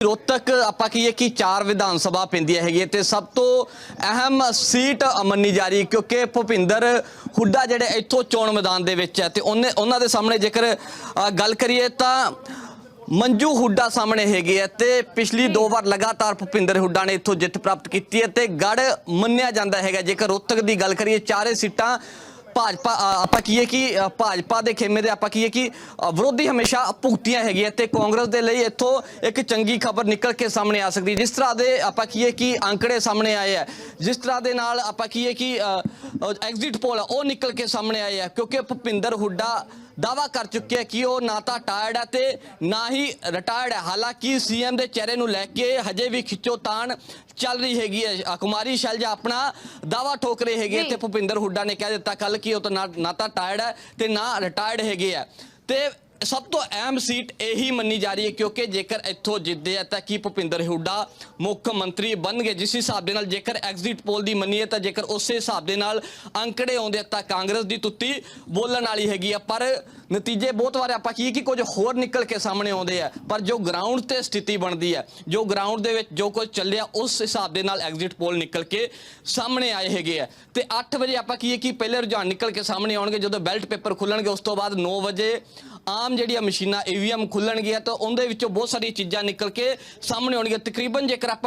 रोहतक ਆਪਾਂ ਕਹੀਏ ਕਿ 4 ਵਿਧਾਨ ਸਭਾ ਪੈਂਦੀਆਂ ਹੈਗੀਆਂ ਤੇ ਸਭ ਤੋਂ ਅਹਿਮ ਸੀਟ ਮੰਨੀ ਜਾ ਰਹੀ ਕਿਉਂਕਿ ਭੁਪਿੰਦਰ ਹੁੱਡਾ ਜਿਹੜੇ ਇੱਥੋਂ ਚੋਣ ਮੈਦਾਨ ਦੇ ਵਿੱਚ ਹੈ ਤੇ ਉਹਨਾਂ ਦੇ ਸਾਹਮਣੇ ਜੇਕਰ ਗੱਲ ਕਰੀਏ ਤਾਂ ਮੰਜੂ ਹੁੱਡਾ ਸਾਹਮਣੇ ਹੈਗੇ ਆ ਤੇ ਪਿਛਲੀ 2 ਵਾਰ ਲਗਾਤਾਰ ਭੁਪਿੰਦਰ ਹੁੱਡਾ ਨੇ ਇੱਥੋਂ ਜਿੱਤ ਪ੍ਰਾਪਤ ਕੀਤੀ ਹੈ ਤੇ ਗੜ ਮੰਨਿਆ ਜਾਂਦਾ ਹੈਗਾ। ਜੇਕਰ ਰੋਹਤਕ ਦੀ ਗੱਲ ਕਰੀਏ 4 ਸੀਟਾਂ भाजपा आप कि भाजपा के खेमे आप कि विरोधी हमेशा भुगतियां है ते कांग्रेस के लिए इतों एक चंगी खबर निकल के सामने आ सकती। जिस तरह के आप कि आंकड़े सामने आए हैं, जिस तरह के नाल आप कि एग्जिट पोल वो निकल के सामने आए हैं क्योंकि भुपिंदर हुड्डा दावा कर चुके हैं कि वो ना तो टायर्ड है तो ना ही रिटायर्ड है। हालांकि सीएम के चेहरे को लैके हजे भी खिच्चोतान चल रही हैगी है। कुमारी शैलजा अपना दावा ठोक रहे हैगे ते भुपिंदर हुड्डा ने कह दिता कल कि वो तो ना तो टायर्ड है तो ना रिटायर्ड हैगे है ते सब तो अहम सीट यही मनी जा रही है क्योंकि जेकर इत्थों जितते हैं तो कि भुपिंदर हुड्डा मुख्य मंत्री बन गए। जिस हिसाब के जेकर एग्जिट पोल की मनीए तो जेकर उस हिसाब के अंकड़े आते तो कांग्रेस की तुत्ती बोलने वाली हैगी है पर नतीजे बहुत बार आप कि कुछ होर निकल के सामने आते हैं पर जो ग्राउंड से स्थिति बनती है जो ग्राउंड के जो कुछ चलिया उस हिसाब के एग्जिट पोल निकल के सामने आए हैगे है। तो 8 बजे आप कि पहले रुझान निकल के सामने आने जो बैल्ट पेपर खुलणगे उस तो बाद 9 बजे आम जी मशीनां EVM खुलणगियां तो उन्हें बहुत सारी चीज़ां निकल के सामने आउणगियां। तकरीबन जेकर आप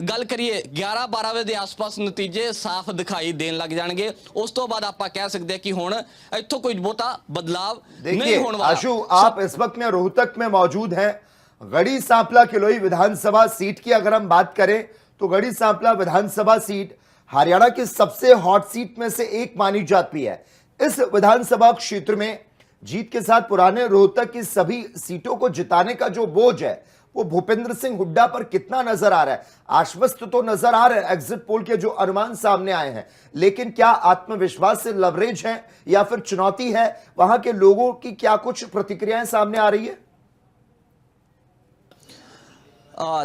गल करिए 11-12 बजे के आस पास नतीजे साफ दिखाई देन लग जाएंगे। उस तो बाद आप कह सकते हैं कि हुण इत्थों कोई बहुता बदलाव नहीं होने वाला। आशु, आप इस वक्त में रोहतक में मौजूद हैं। गढ़ी सांपला किलोई विधानसभा सीट की अगर हम बात करें तो गढ़ी सांपला विधानसभा सीट हरियाणा की सबसे हॉट सीट में से एक मानी जाती है। इस विधानसभा क्षेत्र में जीत के साथ पुराने रोहतक की सभी सीटों को जिताने का जो बोझ है वो भूपेंद्र सिंह हुड्डा पर कितना नजर आ रहा है? आश्वस्त तो नजर आ रहे हैं एग्जिट पोल के जो अनुमान सामने आए हैं, लेकिन क्या आत्मविश्वास से लवरेज है या फिर चुनौती है? वहां के लोगों की क्या कुछ प्रतिक्रियाएं सामने आ रही है?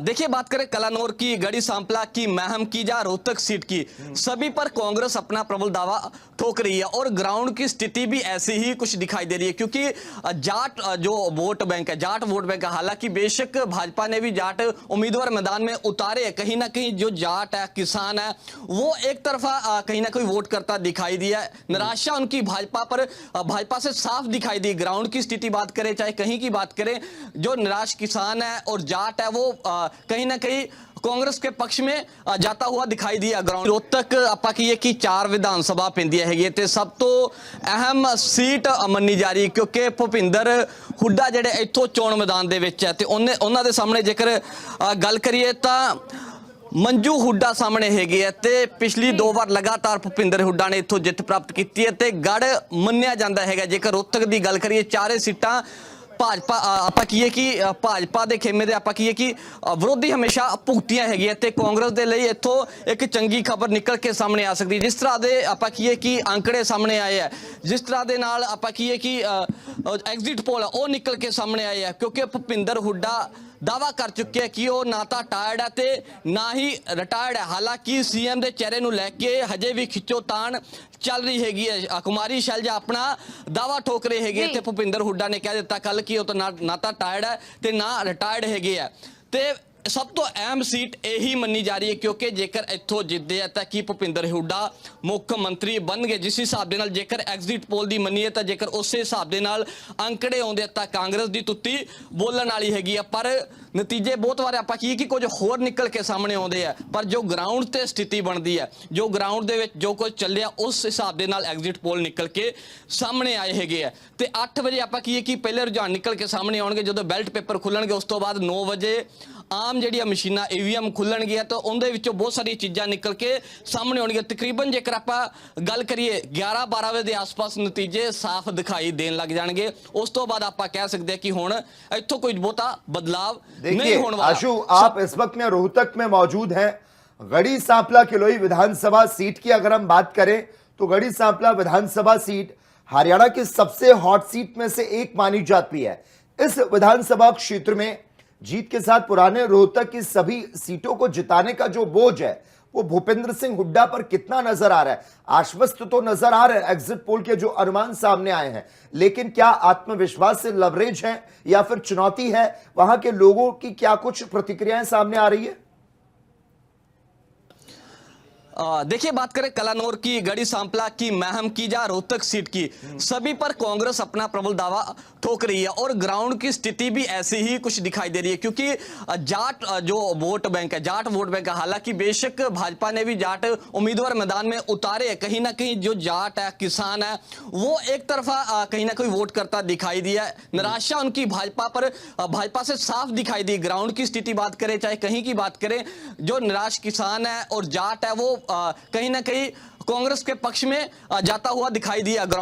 देखिए बात करें कलानौर की, गढ़ी सांपला की, महम की या रोहतक सीट की, सभी पर कांग्रेस अपना प्रबल दावा ठोक रही है और ग्राउंड की स्थिति भी ऐसी ही कुछ दिखाई दे रही है क्योंकि जाट जो वोट बैंक है, जाट वोट बैंक है, हालांकि बेशक भाजपा ने भी जाट उम्मीदवार मैदान में उतारे हैं, कहीं ना कहीं जो जाट है, किसान है, वो एक तरफा कहीं ना कहीं वोट करता दिखाई दिया है। निराशा उनकी भाजपा पर, भाजपा से साफ दिखाई दी। ग्राउंड की स्थिति बात करें चाहे कहीं की बात करें, जो निराश किसान है और जाट है वो कहीं ना कहीं कांग्रेस के पक्ष में जाता हुआ दिखाई दिया। ग्राउंड रोहतक आप कि 4 विधान सभा पैंदियां हैगियां ते सब तो अहम सीट मनी जा रही क्योंकि भुपिंदर हुड्डा ਜਿਹੜੇ ਇੱਥੋਂ ਚੋਣ मैदान ਦੇ ਵਿੱਚ ਹੈ ਤੇ ਉਹਨਾਂ ਦੇ ਸਾਹਮਣੇ ਜੇਕਰ ਗੱਲ ਕਰੀਏ ਤਾਂ मंजू हुड्डा सामने हैगे है ते पिछली 2 बार लगातार भुपिंदर हुड्डा ने इत्थों जित प्राप्त की है ते गढ़ मन्निया जाता है। जेकर रोहतक की गल करिए 4 सीटां भाजपा आप कि भाजपा के खेमे आप कि विरोधी हमेशा भुगतियां है ते कांग्रेस के लिए इतों एक चंगी खबर निकल के सामने आ सकती। जिस तरह के आप कि आंकड़े सामने आए हैं, जिस तरह के नाल आप कि एग्जिट पोल वो निकल के सामने आए हैं क्योंकि भुपिंदर हुड्डा दावा कर चुके हैं कि वो ना तो टायर्ड है तो ना ही रिटायर्ड है। हालांकि सीएम के चेहरे को लैके हजे भी खिच्चोतान चल रही हैगी है। कुमारी शैलजा अपना दावा ठोक रहे हैगे ते भुपिंदर हुड्डा ने कह दिता कल कि वो तो ना तो टायर्ड है तो ना रिटायर्ड हैगे है ते सब तो अहम सीट यही मनी जा रही है क्योंकि जेकर इत्थों जितते हैं तो कि भुपिंदर हुड्डा मुख्य मंत्री बन गए। जिस हिसाब के जेकर एग्जिट पोल की मनीए तो जेकर उस हिसाब के अंकड़े आते तो कांग्रेस की तुत्ती बोलने वाली हैगी है पर नतीजे बहुत बार आप कि कुछ होर निकल के सामने आते हैं पर जो ग्राउंड से स्थिति बनती है जो ग्राउंड के जो कुछ चलिया उस हिसाब के एग्जिट पोल निकल के सामने आए हैगे है। तो 8 बजे आप कि पहले रुझान निकल के सामने आने जो बैल्ट पेपर खुलणगे उस तो बाद 9 बजे आम जी मशीनां EVM खुलणगियां तो उन्हें बहुत सारी चीज़ां निकल के सामने आउणगियां। तकरीबन जेकर आप गल करिए 11-12 बजे के आस पास नतीजे साफ दिखाई देन लग जाएंगे। उस तो बाद आप कह सकते हैं कि हुण इत्थों कोई बहुता बदलाव नहीं होने वाला। आशु, आप इस वक्त में रोहतक में मौजूद हैं। गढ़ी सांपला किलोई विधानसभा सीट की अगर हम बात करें तो गढ़ी सांपला विधानसभा सीट हरियाणा की सबसे हॉट सीट में से एक मानी जाती है। इस विधानसभा क्षेत्र में जीत के साथ पुराने रोहतक की सभी सीटों को जिताने का जो बोझ है वो भूपेंद्र सिंह हुड्डा पर कितना नजर आ रहा है? आश्वस्त तो नजर आ रहा है एग्जिट पोल के जो अनुमान सामने आए हैं, लेकिन क्या आत्मविश्वास से लवरेज है या फिर चुनौती है? वहां के लोगों की क्या कुछ प्रतिक्रियाएं सामने आ रही है? देखिए, बात करें कलानौर की, गढ़ी सांपला की, महम की या रोहतक सीट की, सभी पर कांग्रेस अपना प्रबल दावा ठोक रही है और ग्राउंड की स्थिति भी ऐसी ही कुछ दिखाई दे रही है। क्योंकि जाट जो वोट बैंक है, जाट वोट बैंक है, हालांकि बेशक भाजपा ने भी जाट उम्मीदवार मैदान में उतारे हैं, कहीं ना कहीं जो जाट है, किसान है, वो एक तरफा कहीं ना कहीं वोट करता दिखाई दिया है। निराशा उनकी भाजपा पर, भाजपा से साफ दिखाई दी। ग्राउंड की स्थिति बात करें, चाहे कहीं की बात करें, जो निराश किसान है और जाट है, वो कहीं ना कहीं कांग्रेस के पक्ष में जाता हुआ दिखाई दिया ग्राउंड